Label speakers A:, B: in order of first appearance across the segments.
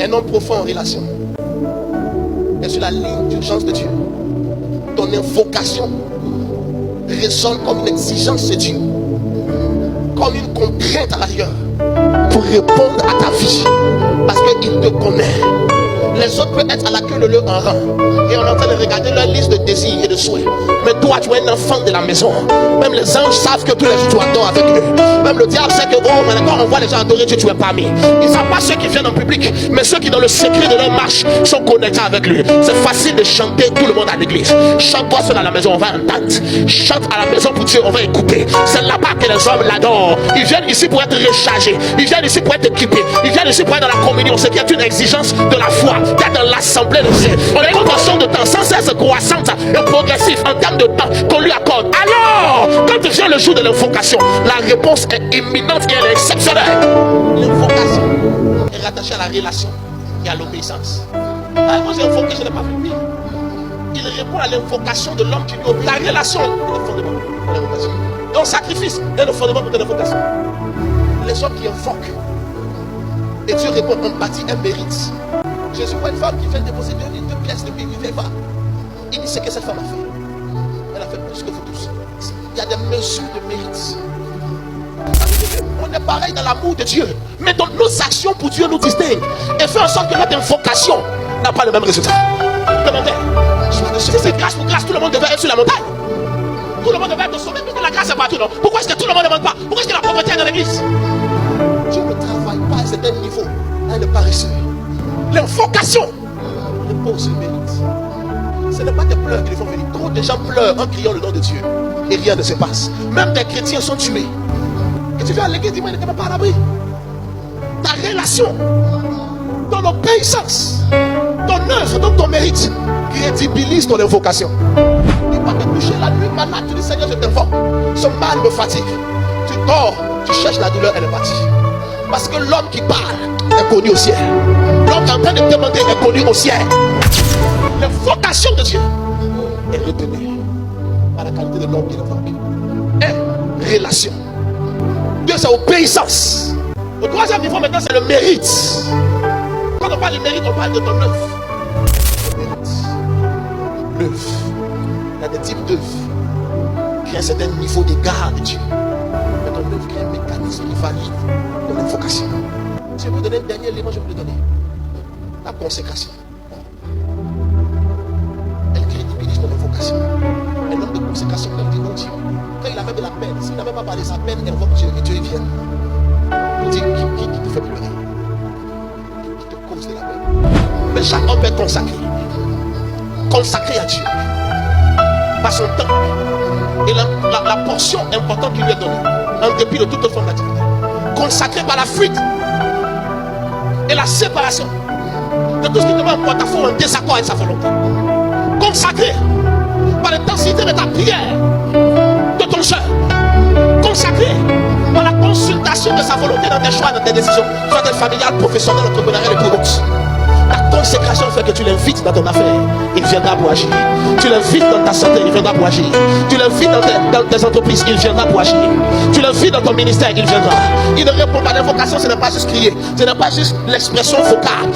A: Un homme profond en relation est sur la ligne d'urgence de Dieu. Ton invocation résonne comme une exigence de Dieu, comme une contrainte à l'arrière pour répondre à ta vie, parce qu'il te connaît. Les autres peuvent être à la queue de leur rang et on est en train de regarder leur liste de désirs et de souhaits. Mais toi, tu es un enfant de la maison. Même les anges savent que tous les jours tu adores avec eux. Même le diable sait que, oh, mais quand on voit les gens adorer Dieu, tu es parmi. Ils ne savent pas ceux qui viennent en public, mais ceux qui dans le secret de leur marche sont connectés avec lui. C'est facile de chanter tout le monde à l'église. Chante-toi seul à la maison, on va entendre. Chante à la maison pour Dieu, on va écouter. C'est là-bas que les hommes l'adorent. Ils viennent ici pour être rechargés. Ils viennent ici pour être équipés. Ils viennent ici pour être dans la communion. C'est qu'il y a une exigence de la foi. Dans l'assemblée de Dieu, on est en tension de temps sans cesse croissante et progressive en termes de temps qu'on lui accorde. Alors, quand vient le jour de l'invocation, la réponse est imminente et elle est exceptionnelle. L'invocation est rattachée à la relation et à l'obéissance. Moi j'ai invoqué, je n'ai pas vu pire. Il répond à l'invocation de l'homme qui lui obéit. La relation est le fondement de l'invocation. Donc sacrifice est le fondement de l'invocation. Les hommes qui invoquent et Dieu répond, on bâtit un mérite. Jésus voit une femme qui vient déposer deux pièces de pain. Il vient voir. Il dit ce que cette femme a fait. Elle a fait plus que vous tous. Il y a des mesures de mérite. On est pareil dans l'amour de Dieu. Mais dans nos actions pour Dieu nous distinguent. Et fait en sorte que notre invocation n'a pas le même résultat. Demandez. Si c'est grâce pour grâce, tout le monde devait être sur la montagne. Tout le monde devait être sauvé. Pourquoi la grâce est partout, non? Pourquoi est-ce que tout le monde ne demande pas? Pourquoi est-ce que la pauvreté est dans l'église? Dieu ne travaille pas à un certain niveau. Elle ne paresseux. L'invocation repose le mérite. Ce n'est pas des pleurs qui font venir. Trop de gens pleurent en criant le nom de Dieu et rien ne se passe. Même des chrétiens sont tués. Et tu viens à l'église, dis-moi, il n'était même pas à l'abri. Ta relation, ton obéissance, ton œuvre, donc ton mérite, crédibilise ton invocation. Tu ne vas pas te coucher la nuit malade, tu dis Seigneur, je t'invoque. Ce mal me fatigue. Tu dors, tu cherches la douleur, elle est partie. Parce que l'homme qui parle est connu au ciel. L'homme qui est en train de demander est connu au ciel. L'invocation de Dieu est retenue par la qualité de l'homme qui l'invoque. Et relation. Dieu, c'est obéissance. Au troisième niveau maintenant, c'est le mérite. Quand on parle de mérite, on parle de ton œuvre. Mérite. L'œuvre. Il y a des types d'œuvres qui ont un certain niveau d'égard de Dieu. Mais ton œuvre qui est un mécanisme qui valide ton invocation. Si je peux donner un dernier élément, je vais le donner. La consécration. Elle crédibilise ton invocation. Un homme de consécration, comme dit mon Dieu. Quand il a même de la peine, s'il n'a même pas parlé de sa peine, il invoque Dieu et Dieu vient. Il dit qui te fait pleurer, qui te cause de la peine. Mais chaque homme est consacré. Consacré à Dieu. Par son temps. Et la portion importante qu'il lui est donnée. En dépit de toute forme d'activité. Consacré par la fuite. Et la séparation de tout ce qui te met en porte-à-faux en désaccord avec sa volonté. Consacré par l'intensité de ta prière, de ton jeûne. Consacré par la consultation de sa volonté dans tes choix, dans tes décisions, soit-elles familiales, professionnelles, entrepreneuriales et pour d'autres. La consécration fait que tu l'invites dans ton affaire, il viendra pour agir. Tu l'invites dans ta santé, il viendra pour agir. Tu l'invites dans tes entreprises, il viendra pour agir. Tu l'invites dans ton ministère, il viendra. Il ne répond pas. L'invocation, ce n'est pas juste crier, ce n'est pas juste l'expression vocale.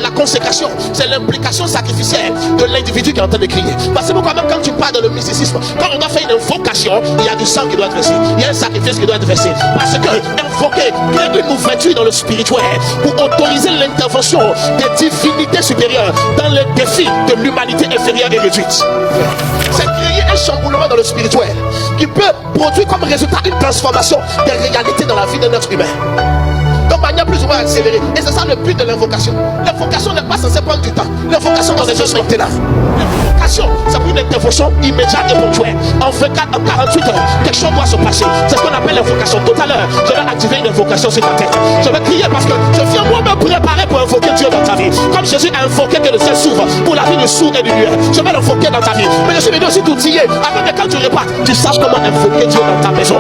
A: La consécration, c'est l'implication sacrificielle de l'individu qui est en train de crier. Parce que pourquoi même quand tu parles de le mysticisme, quand on doit faire une invocation, il y a du sang qui doit être versé, il y a un sacrifice qui doit être versé. Parce que invoquer crée une ouverture dans le spirituel pour autoriser l'intervention des divinités supérieures dans les défis de l'humanité inférieure et réduite. C'est créer un chamboulement dans le spirituel qui peut produire comme résultat une transformation des réalités dans la vie d'un être humain. De manière plus ou moins accélérée. Et c'est ça le but de l'invocation. L'invocation n'est pas censée prendre du temps. L'invocation dans des choses maintenant. L'invocation, c'est pour une intervention immédiate et ponctuelle. En 24, en 48 heures, quelque chose doit se passer. C'est ce qu'on appelle l'invocation. Tout à l'heure, je vais activer une invocation sur ta tête. Je vais crier parce que je viens moi me préparer pour invoquer Dieu dans ta vie. Comme Jésus a invoqué que le ciel s'ouvre pour la vie du sourd et du muet. Je vais l'invoquer dans ta vie. Mais je suis venu aussi t'outiller afin que quand tu repartes, tu saches comment invoquer Dieu dans ta maison.